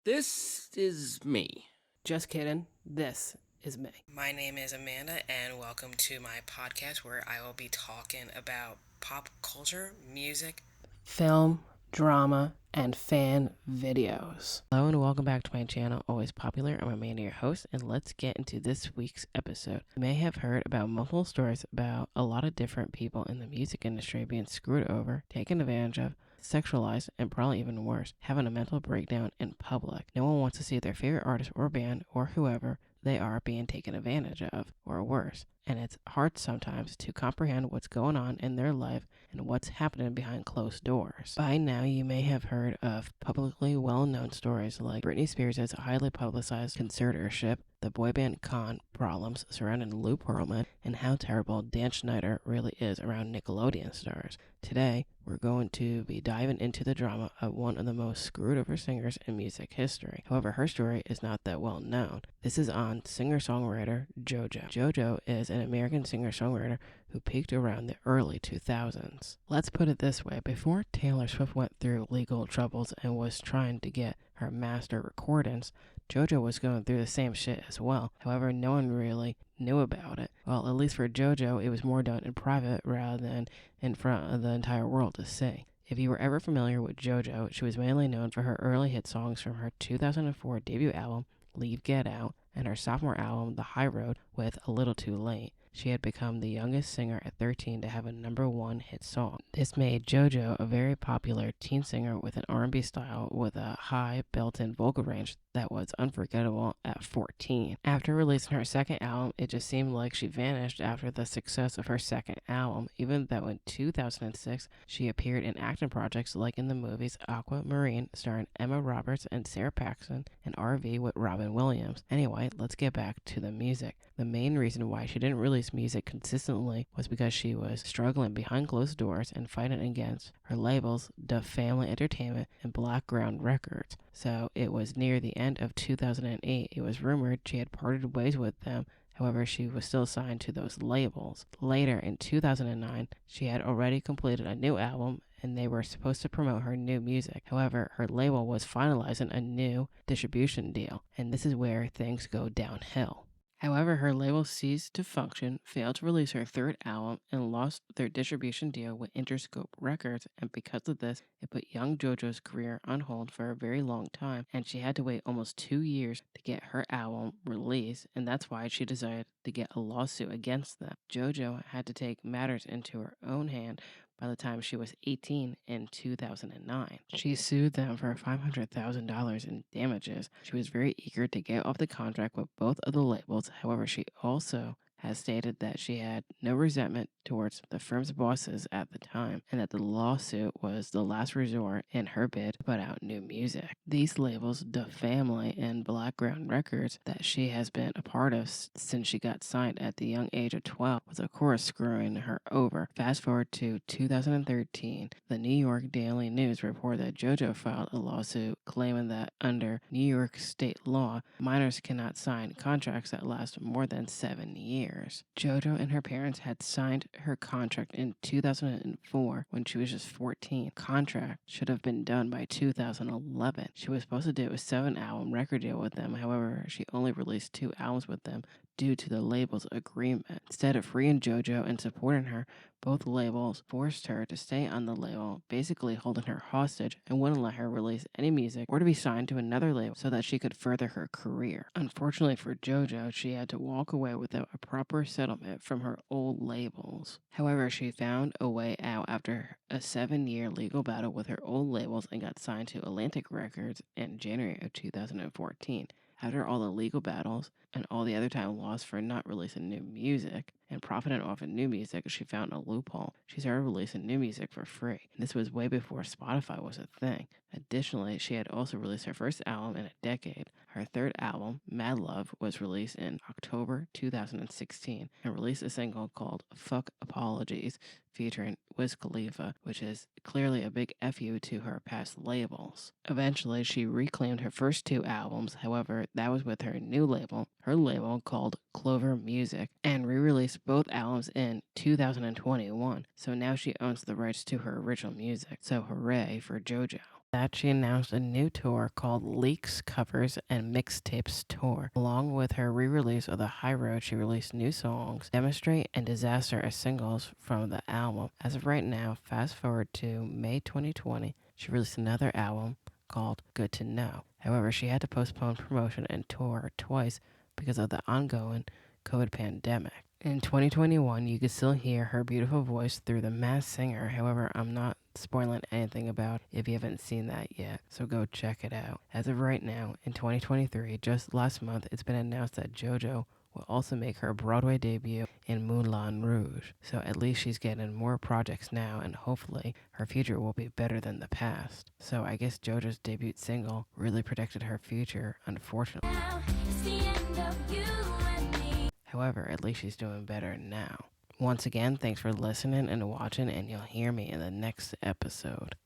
This is me. Just kidding. This is me. My name is Amanda, and welcome to my podcast where I will be talking about pop culture, music, Film, drama, and fan videos. Hello and welcome back to my channel, Always Popular. I'm Amanda, your host, and let's get into this week's episode. You may have heard about multiple stories about a lot of different people in the music industry being screwed over, taken advantage of, sexualized, and probably even worse, having a mental breakdown in public. No one wants to see their favorite artist or band or whoever they are being taken advantage of, or worse. And it's hard sometimes to comprehend what's going on in their life and what's happening behind closed doors. By now, you may have heard of publicly well-known stories like Britney Spears' highly publicized conservatorship, the boy band Con problems surrounding Lou Pearlman, and how terrible Dan Schneider really is around Nickelodeon stars. Today, we're going to be diving into the drama of one of the most screwed over singers in music history. However, her story is not that well known. This is on Singer Songwriter Jojo. Jojo is an American singer songwriter who peaked around the early 2000s. Let's put it this way, before Taylor Swift went through legal troubles and was trying to get her master recordings, Jojo was going through the same shit as well. However, no one really knew about it. Well, at least for Jojo, it was more done in private rather than in front of the entire world to see. If you were ever familiar with Jojo, she was mainly known for her early hit songs from her 2004 debut album, Leave Get Out, and her sophomore album, The High Road, with A Little Too Late. She had become the youngest singer at 13 to have a #1 hit song. This made JoJo a very popular teen singer with an R&B style with a high built-in vocal range that was unforgettable at 14. After releasing her second album, it just seemed like she vanished after the success of her second album, even though in 2006 she appeared in acting projects like in the movies Aquamarine starring Emma Roberts and Sarah Paxton and RV with Robin Williams. Anyway, let's get back to the music. The main reason why she didn't release music consistently was because she was struggling behind closed doors and fighting against her labels, Def Family Entertainment and Blackground Records. So it was near the end of 2008. It was rumored she had parted ways with them. However, she was still signed to those labels. Later in 2009, she had already completed a new album and they were supposed to promote her new music. However, her label was finalizing a new distribution deal, and this is where things go downhill. However, her label ceased to function, failed to release her third album, and lost their distribution deal with Interscope Records, and because of this, it put young JoJo's career on hold for a very long time, and she had to wait almost 2 years to get her album released, and that's why she decided to get a lawsuit against them. JoJo had to take matters into her own hand by the time she was 18 in 2009. She sued them for $500,000 in damages. She was very eager to get off the contract with both of the labels. However, she also has stated that she had no resentment towards the firm's bosses at the time and that the lawsuit was the last resort in her bid to put out new music. These labels, The Family and Blackground Records, that she has been a part of since she got signed at the young age of 12, was of course screwing her over. Fast forward to 2013, the New York Daily News reported that JoJo filed a lawsuit claiming that under New York state law, minors cannot sign contracts that last more than 7 years. JoJo and her parents had signed her contract in 2004 when she was just 14. Contract should have been done by 2011. She was supposed to do a 7-album record deal with them. However, she only released 2 albums with them due to the label's agreement. Instead of freeing JoJo and supporting her, both labels forced her to stay on the label, basically holding her hostage and wouldn't let her release any music or to be signed to another label so that she could further her career. Unfortunately for JoJo, she had to walk away without a proper settlement from her old labels. However, she found a way out after a 7-year legal battle with her old labels and got signed to Atlantic Records in January of 2014. After all the legal battles and all the other time lost for not releasing new music and profiting off of new music, she found a loophole. She started releasing new music for free. And this was way before Spotify was a thing. Additionally, she had also released her first album in a decade. Her third album, Mad Love, was released in October 2016 and released a single called Fuck Apologies featuring Wiz Khalifa, which is clearly a big FU to her past labels. Eventually, she reclaimed her first 2 albums, however, that was with her new label, her label called Clover Music, and re-released both albums in 2021, so now she owns the rights to her original music, so hooray for JoJo. That she announced a new tour called Leaks, Covers, and Mixtapes Tour. Along with her re-release of The High Road, she released new songs, Demonstrate and Disaster, as singles from the album. As of right now, fast forward to May 2020, she released another album called Good to Know. However, she had to postpone promotion and tour twice because of the ongoing COVID pandemic. In 2021, you can still hear her beautiful voice through The Masked Singer. However, I'm not spoiling anything about it if you haven't seen that yet, so go check it out. As of right now, in 2023, just last month, it's been announced that Jojo will also make her Broadway debut in Moulin Rouge. So at least she's getting more projects now, and hopefully her future will be better than the past. So I guess Jojo's debut single really predicted her future, unfortunately. However, at least she's doing better now. Once again, thanks for listening and watching, and you'll hear me in the next episode.